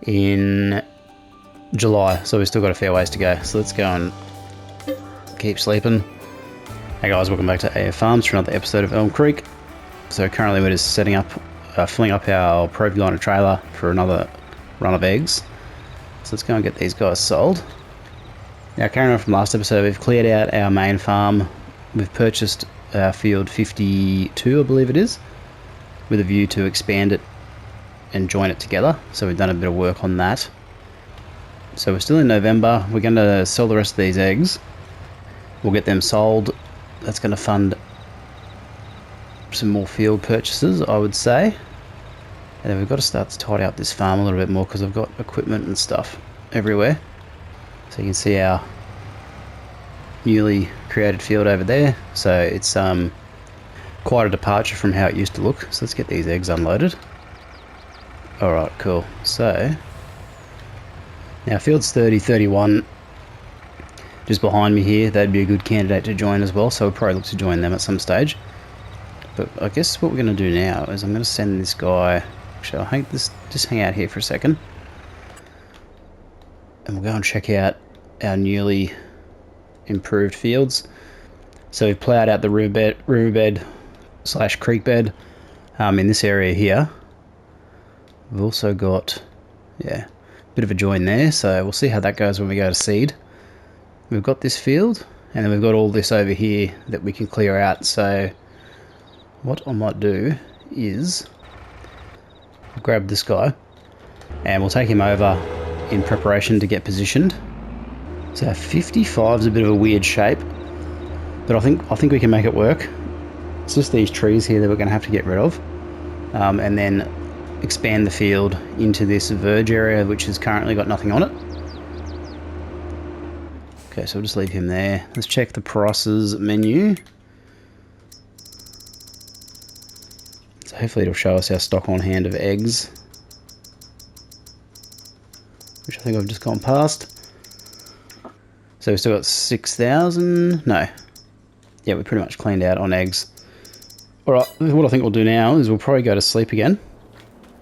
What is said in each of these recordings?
in July, so we've still got a fair ways to go. So let's go and keep sleeping. Hey guys, welcome back to AF Farms for another episode of Elm Creek. So currently we're just setting up, filling up our Provuliner trailer for another run of eggs. So let's go and get these guys sold. Now, carrying on from last episode, we've cleared out our main farm. We've purchased field 52, I believe it is, with a view to expand it and join it together. So we've done a bit of work on that. So we're still in November. We're going to sell the rest of these eggs. We'll get them sold. That's going to fund some more field purchases, I would say. And then we've got to start to tidy up this farm a little bit more because I've got equipment and stuff everywhere. So you can see our newly created field over there. So it's quite a departure from how it used to look. So let's get these eggs unloaded. Alright, cool. So now fields 30, 31 just behind me here, they'd be a good candidate to join as well, so we'll probably look to join them at some stage. But I guess what we're going to do now is I'm going to send this guy, actually I'll just hang out here for a second, and we'll go and check out our newly improved fields. So we've ploughed out the riverbed slash creek bed in this area here. We've also got, yeah, a bit of a join there, so we'll see how that goes when we go to seed. We've got this field, and then we've got all this over here that we can clear out. So what I might do is grab this guy, and we'll take him over in preparation to get positioned. So 55 is a bit of a weird shape, but I think we can make it work. It's just these trees here that we're going to have to get rid of, and then expand the field into this verge area, which has currently got nothing on it. Okay, so we'll just leave him there. Let's check the prices menu. So hopefully it'll show us our stock on hand of eggs, which I think I've just gone past. So we've still got 6,000. No. Yeah, we pretty much cleaned out on eggs. Alright, what I think we'll do now is we'll probably go to sleep again.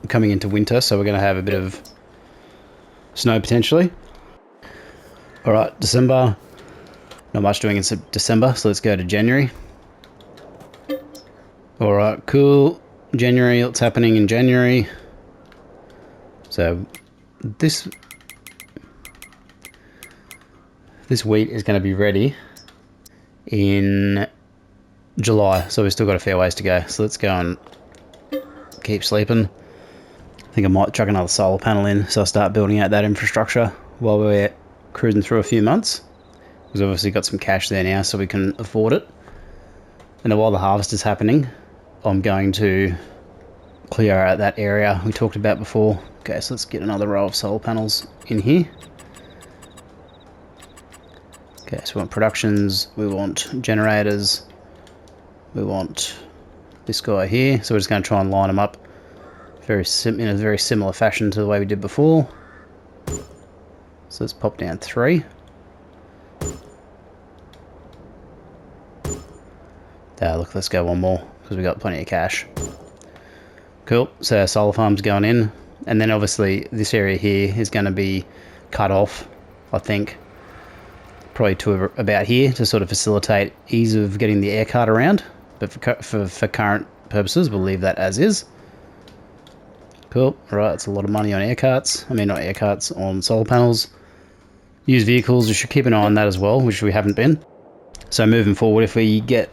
We're coming into winter, so we're going to have a bit of snow potentially. Alright, December. Not much doing in December, so let's go to January. Alright, cool. January, what's happening in January? So this wheat is going to be ready in July, so we've still got a fair ways to go. So let's go and keep sleeping. I think I might chuck another solar panel in, so I'll start building out that infrastructure while we're cruising through a few months. We've obviously got some cash there now, so we can afford it. And while the harvest is happening, I'm going to clear out that area we talked about before. Okay, so let's get another row of solar panels in here. Okay, so we want productions, we want generators, we want this guy here. So we're just going to try and line them up in a very similar fashion to the way we did before. So let's pop down 3. Look, let's go one more because we got plenty of cash. Cool, so our solar farm's going in, and then obviously this area here is going to be cut off, I think, probably to about here to sort of facilitate ease of getting the air cart around. But for current purposes, we'll leave that as is. Cool, right, it's a lot of money on air carts. I mean, not air carts, on solar panels. Used vehicles, we should keep an eye on that as well, which we haven't been. So moving forward, if we get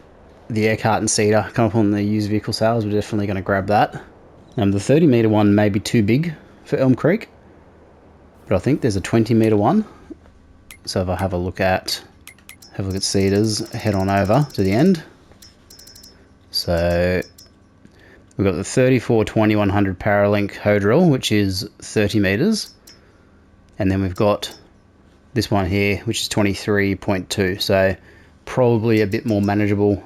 the air cart and seeder come up on the used vehicle sales, we're definitely going to grab that. The 30 metre one may be too big for Elm Creek, but I think there's a 20 metre one. So if I have a look at seeders, head on over to the end. So we've got the 34-20-100 Paralink hoe drill, which is 30 metres. And then we've got this one here, which is 23.2. So probably a bit more manageable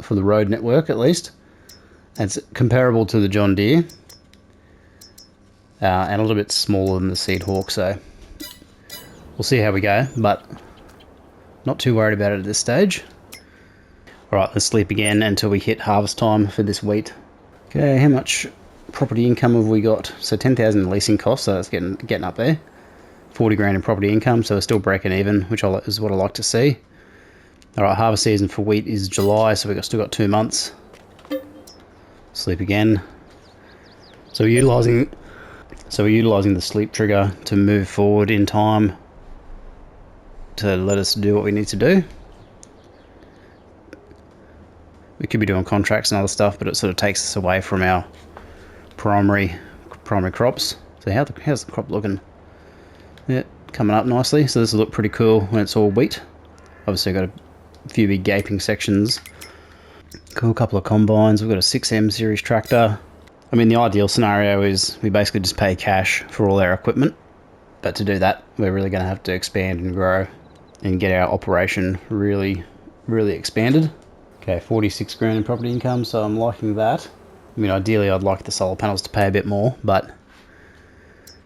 for the road network, at least. It's comparable to the John Deere. And a little bit smaller than the Seed Hawk. So we'll see how we go, but not too worried about it at this stage. Alright, let's sleep again until we hit harvest time for this wheat. Okay, how much property income have we got? So 10,000 in leasing costs, so that's getting up there. 40 grand in property income, so we're still breaking even, which is what I like to see. All right, harvest season for wheat is July, so we've still got 2 months. Sleep again. So we're utilising the sleep trigger to move forward in time to let us do what we need to do. We could be doing contracts and other stuff, but it sort of takes us away from our primary crops. So how's the crop looking? Yeah, coming up nicely. So this will look pretty cool when it's all wheat. Obviously got a few big gaping sections. Cool couple of combines. We've got a 6M series tractor. I mean, the ideal scenario is we basically just pay cash for all our equipment. But to do that, we're really going to have to expand and grow and get our operation really, really expanded. Okay, 46 grand in property income, so I'm liking that. I mean, ideally I'd like the solar panels to pay a bit more, but...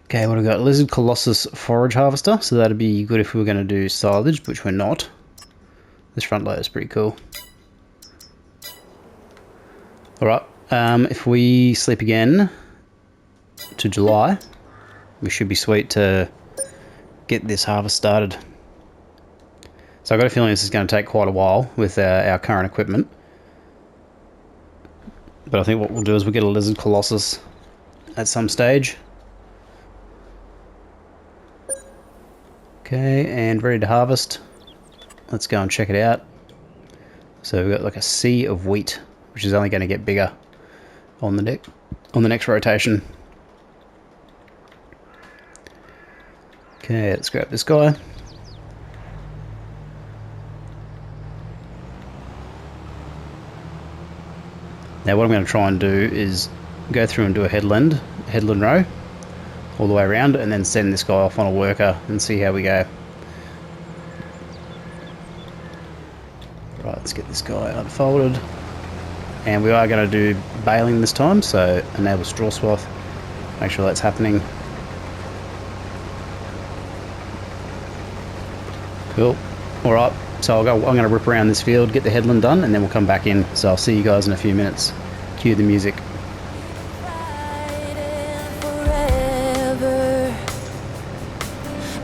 Okay, what have we got? Lizard Colossus forage harvester, so that'd be good if we were going to do silage, which we're not. This front loader is pretty cool. Alright, if we sleep again to July, we should be sweet to get this harvest started. So I've got a feeling this is going to take quite a while with our current equipment. But I think what we'll do is we'll get a Lizard Colossus at some stage. Okay, and ready to harvest. Let's go and check it out. So we've got like a sea of wheat, which is only going to get bigger on the next rotation. Okay, let's grab this guy. Now what I'm going to try and do is go through and do a headland row all the way around, and then send this guy off on a worker and see how we go. Right, let's get this guy unfolded. And we are going to do baling this time, so enable straw swath. Make sure that's happening. Cool. Alright, so I'm going to rip around this field, get the headland done, and then we'll come back in. So I'll see you guys in a few minutes. Cue the music.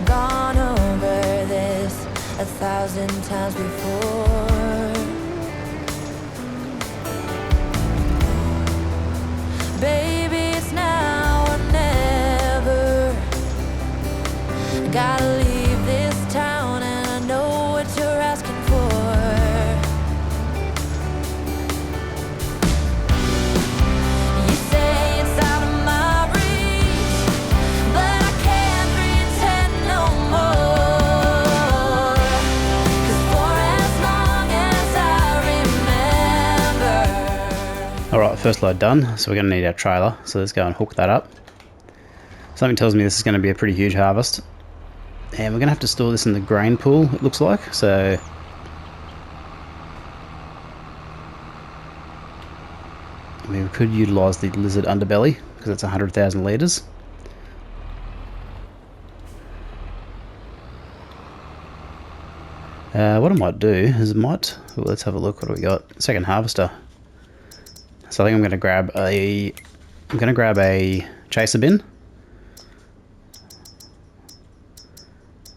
Gone over this 1,000 times before. Baby, it's now or never. Gotta leave this town, and I know what you're asking for. You say it's out of my reach, but I can't pretend no more. 'Cause for as long as I remember. Alright, first load done, so we're going to need our trailer, so let's go and hook that up. Something tells me this is going to be a pretty huge harvest. And we're going to have to store this in the grain pool, it looks like, so... I mean, we could utilise the lizard underbelly, because it's 100,000 litres. What I might do is let's have a look, what do we got? Second harvester. So I think I'm going to grab a chaser bin.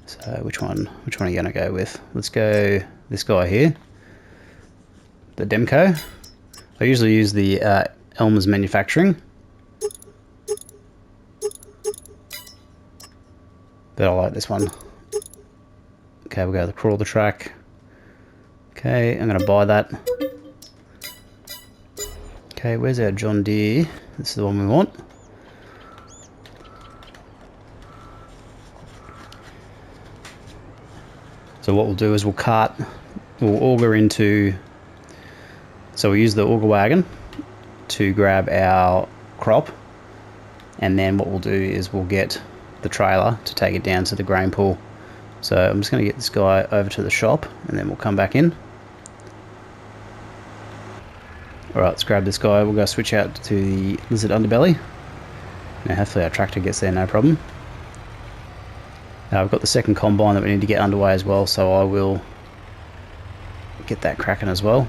So which one are you going to go with? Let's go this guy here, the Demco. I usually use the Elmer's Manufacturing, but I like this one. Okay, we'll go to the crawler track. Okay, I'm going to buy that. Okay, where's our John Deere? This is the one we want. So what we'll do is we'll auger into, so we'll use the auger wagon to grab our crop, and then what we'll do is we'll get the trailer to take it down to the grain pool. So I'm just going to get this guy over to the shop, and then we'll come back in. Alright, let's grab this guy. We'll go switch out to the lizard underbelly. Now hopefully our tractor gets there no problem. I've got the second combine that we need to get underway as well, so I will get that cracking as well.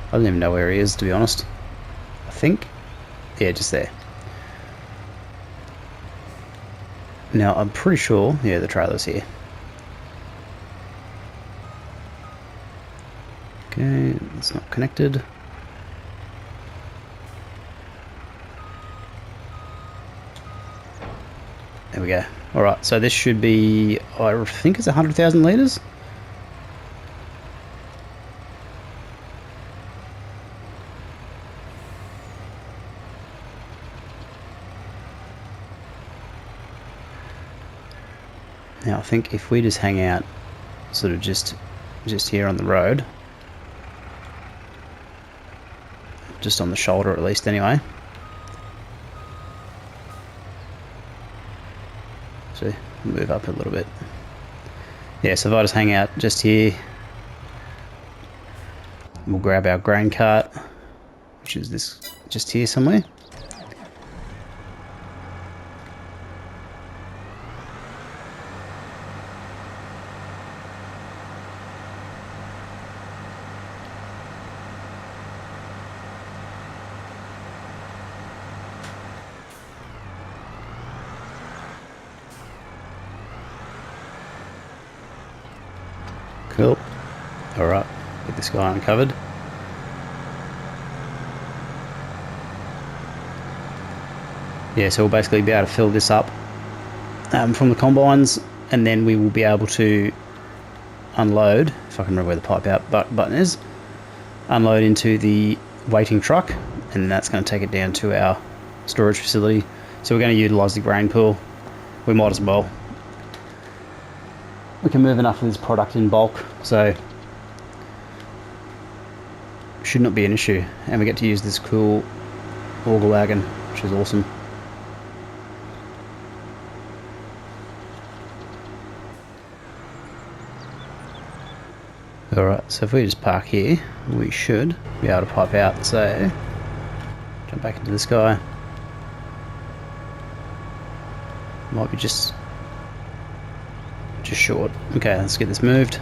I don't even know where he is, to be honest. I think, yeah, just there. Now, I'm pretty sure, yeah, the trailer's here. Okay, it's not connected. There we go. Alright, so this should be, I think it's 100,000 litres? Now I think if we just hang out sort of just here on the road, just on the shoulder at least anyway. So move up a little bit. Yeah, so if I just hang out just here, we'll grab our grain cart, which is this just here somewhere. Cool. Alright, get this guy uncovered. Yeah, so we'll basically be able to fill this up from the combines, and then we will be able to unload, if I can remember where the pipe out button is, unload into the waiting truck, and that's going to take it down to our storage facility. So we're going to utilise the grain pool. We might as well. We can move enough of this product in bulk, so should not be an issue. And we get to use this cool auger wagon, which is awesome. Alright, so if we just park here, we should be able to pipe out. So jump back into this guy. Might be just short. Okay, let's get this moved.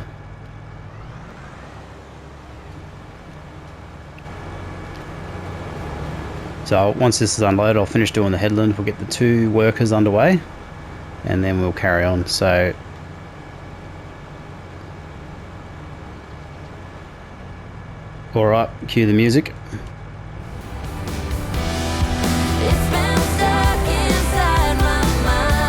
So once this is unloaded, I'll finish doing the headland. We'll get the 2 workers underway, and then we'll carry on. So alright, cue the music. It's been stuck inside my mind.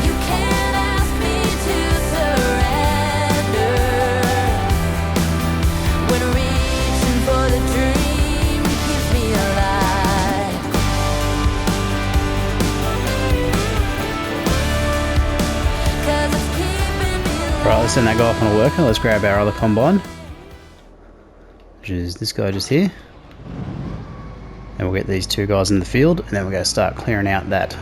You can't ask me to surrender. When reaching for the dream keeps me alive. 'Cause it's keeping me Right, let's send that guy off on a worker. Let's grab our other combine, which is this guy just here. And we'll get these 2 guys in the field, and then we're going to start clearing out that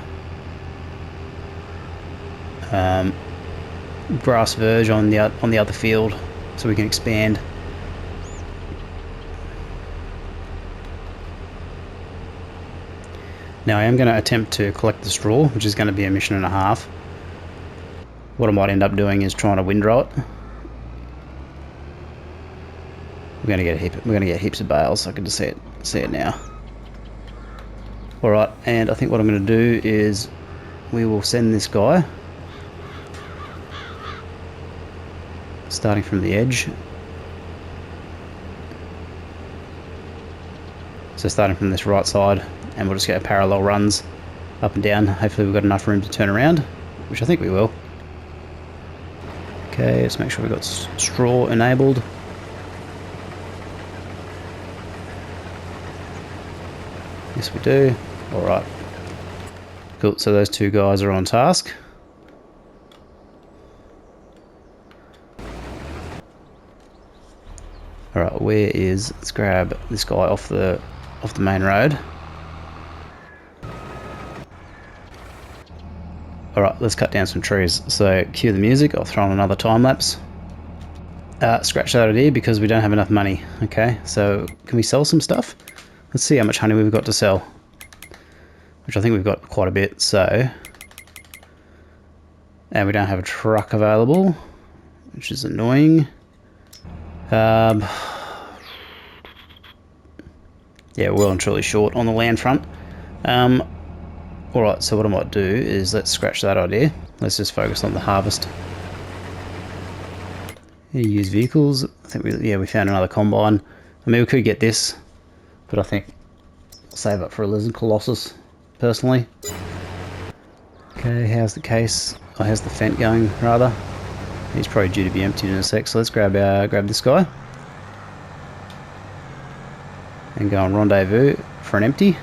grass verge on the other field, so we can expand. Now I am going to attempt to collect the straw, which is going to be a mission and a half. What I might end up doing is trying to windrow it. We're going to get heaps of bales. I can just see it now. All right, and I think what I'm going to do is we will send this guy starting from the edge. So starting from this right side, and we'll just get parallel runs up and down. Hopefully we've got enough room to turn around, which I think we will. Okay, let's make sure we've got straw enabled. Yes, we do. Alright. Cool, so those 2 guys are on task. Alright, let's grab this guy off the main road. Alright, let's cut down some trees. So cue the music. I'll throw on another time lapse. Scratch that idea because we don't have enough money. Okay, so can we sell some stuff? Let's see how much honey we've got to sell, which I think we've got quite a bit. So, and we don't have a truck available, which is annoying. Yeah, we're well and truly short on the land front. Alright, so what I might do is let's scratch that idea. Let's just focus on the harvest. Use vehicles. I think we found another combine. I mean, we could get this, but I think I'll save up for a Lizard Colossus, personally. Okay, how's the case? Oh, how's the Fent going, rather? He's probably due to be emptied in a sec, so let's grab this guy. And go on rendezvous for an empty.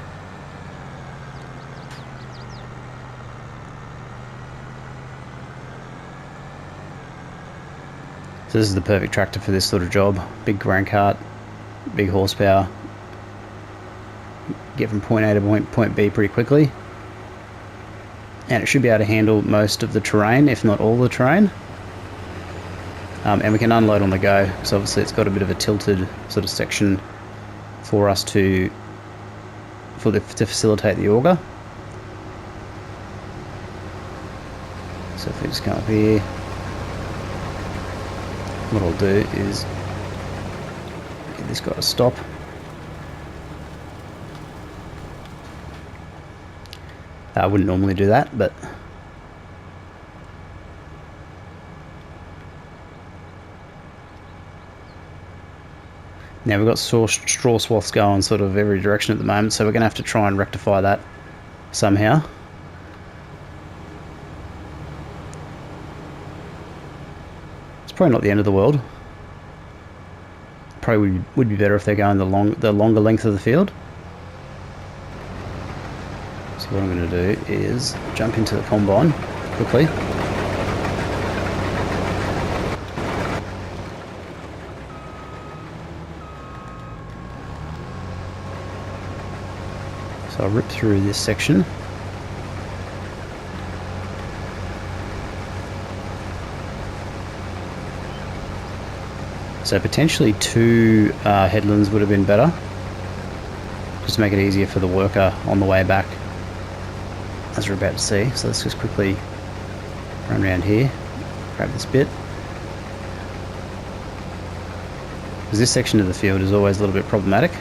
So this is the perfect tractor for this sort of job. Big grain cart, big horsepower. Get from point A to point B pretty quickly. And it should be able to handle most of the terrain, if not all the terrain. And we can unload on the go, so obviously it's got a bit of a tilted sort of section for us to facilitate the auger. So if we just come up here, what I'll do is get this guy to stop. I wouldn't normally do that, but now we've got straw swaths going sort of every direction at the moment, so we're going to have to try and rectify that somehow. It's probably not the end of the world. Probably would be better if they're going the longer length of the field. So what I'm going to do is jump into the combine quickly. So I'll rip through this section. So potentially 2 headlands would have been better, just to make it easier for the worker on the way back, as we're about to see. So let's just quickly run around here, grab this bit. Because this section of the field is always a little bit problematic.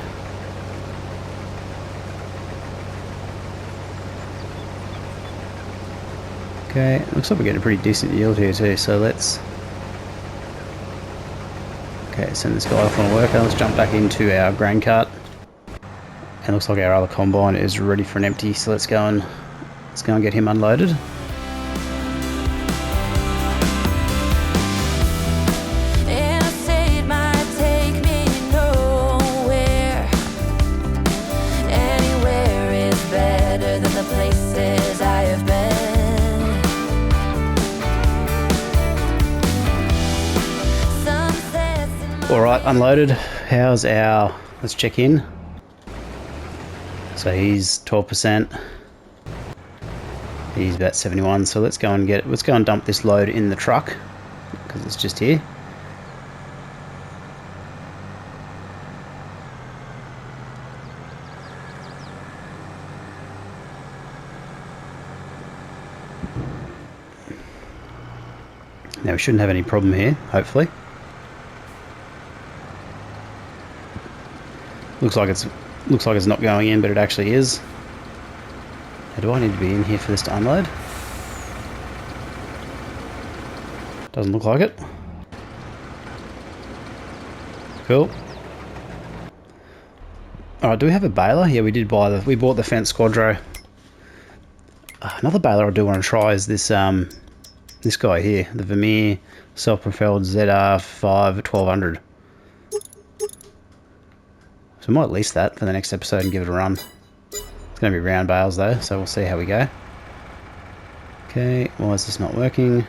Okay, looks like we're getting a pretty decent yield here too, so let's... Okay, send this guy off on a worker. Let's jump back into our grain cart. And looks like our other combine is ready for an empty, so let's go and get him unloaded. Alright, unloaded. How's our... Let's check in. So he's 12%. He's about 71, so let's go and dump this load in the truck, because it's just here. Now we shouldn't have any problem here, hopefully. Looks like it's not going in, but it actually is. Now, do I need to be in here for this to unload? Doesn't look like it. Cool. Alright, do we have a baler? Yeah, we bought the Fent Squadro. Another baler I do want to try is this this guy here, the Vermeer self-propelled ZR5 1200. So I might lease that for the next episode and give it a run. It's going to be round bales though, so we'll see how we go. Okay, why is this not working?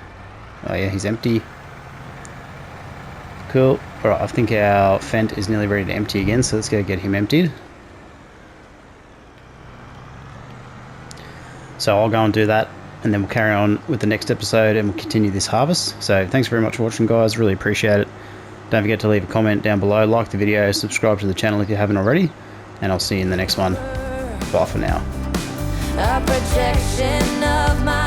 Oh yeah, he's empty. Cool. Alright, I think our Fent is nearly ready to empty again, so let's go get him emptied. So I'll go and do that, and then we'll carry on with the next episode and we'll continue this harvest. So thanks very much for watching, guys. Really appreciate it. Don't forget to leave a comment down below, like the video, subscribe to the channel if you haven't already, and I'll see you in the next one. Bye for now. A projection of my